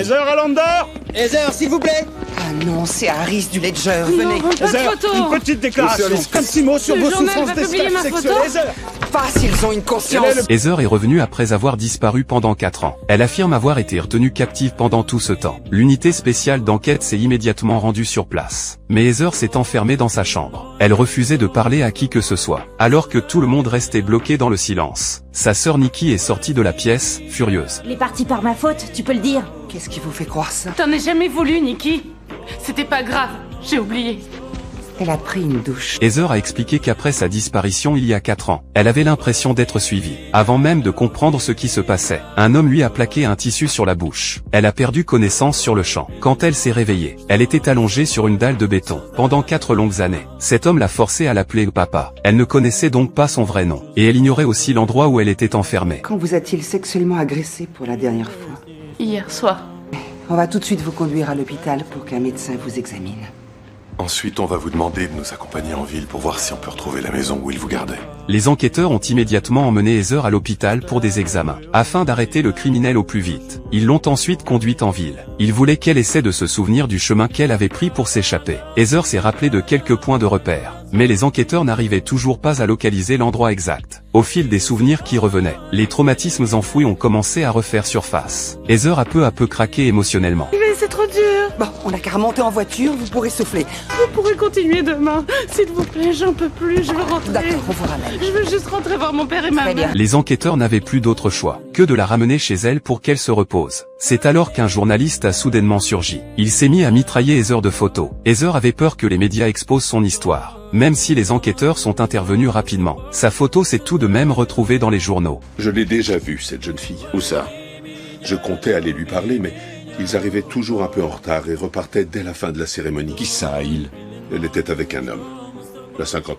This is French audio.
Heather à Lander. Heather, s'il vous plaît. Ah non, c'est Harris du Ledger, venez. Non, pas de Heather, photo. une petite déclaration. Un petit mot sur Le vos journal souffrances va publier ma d'esclave photo. sexuelle. Heather. Pas s'ils ont une conscience. Heather est revenue après avoir disparu pendant 4 ans. Elle affirme avoir été retenue captive pendant tout ce temps. L'unité spéciale d'enquête s'est immédiatement rendue sur place. Mais Heather s'est enfermée dans sa chambre. Elle refusait de parler à qui que ce soit, alors que tout le monde restait bloqué dans le silence. Sa sœur Nikki est sortie de la pièce, furieuse. Il est parti par ma faute, tu peux le dire. Qu'est-ce qui vous fait croire ça? T'en ai jamais voulu, Nikki. C'était pas grave, j'ai oublié. Elle a pris une douche. Heather a expliqué qu'après sa disparition il y a 4 ans, elle avait l'impression d'être suivie. Avant même de comprendre ce qui se passait, un homme lui a plaqué un tissu sur la bouche. Elle a perdu connaissance sur le champ. Quand elle s'est réveillée, elle était allongée sur une dalle de béton. Pendant 4 longues années, cet homme l'a forcée à l'appeler papa. Elle ne connaissait donc pas son vrai nom. Et elle ignorait aussi l'endroit où elle était enfermée. Quand vous a-t-il sexuellement agressé pour la dernière fois? Hier soir. On va tout de suite vous conduire à l'hôpital pour qu'un médecin vous examine. Ensuite, on va vous demander de nous accompagner en ville pour voir si on peut retrouver la maison où il vous gardait. Les enquêteurs ont immédiatement emmené Heather à l'hôpital pour des examens, afin d'arrêter le criminel au plus vite. Ils l'ont ensuite conduite en ville. Ils voulaient qu'elle essaie de se souvenir du chemin qu'elle avait pris pour s'échapper. Heather s'est rappelé de quelques points de repère, mais les enquêteurs n'arrivaient toujours pas à localiser l'endroit exact. Au fil des souvenirs qui revenaient, les traumatismes enfouis ont commencé à refaire surface. Heather a peu à peu craqué émotionnellement. Mais c'est trop dur. Bon, on n'a qu'à remonter en voiture, vous pourrez souffler. Vous pourrez continuer demain. S'il vous plaît, j'en peux plus, je veux rentrer. D'accord, on vous ramène. Je veux juste rentrer voir mon père et ma Très bien. mère. Les enquêteurs n'avaient plus d'autre choix que de la ramener chez elle pour qu'elle se repose. C'est alors qu'un journaliste a soudainement surgi. Il s'est mis à mitrailler Heather de photos. Heather avait peur que les médias exposent son histoire. Même si les enquêteurs sont intervenus rapidement, sa photo s'est tout de même retrouvée dans les journaux. Je l'ai déjà vue, cette jeune fille. Où ça? Je comptais aller lui parler, mais ils arrivaient toujours un peu en retard et repartaient dès la fin de la cérémonie. Qui ça, il? Elle était avec un homme. La cinquantaine.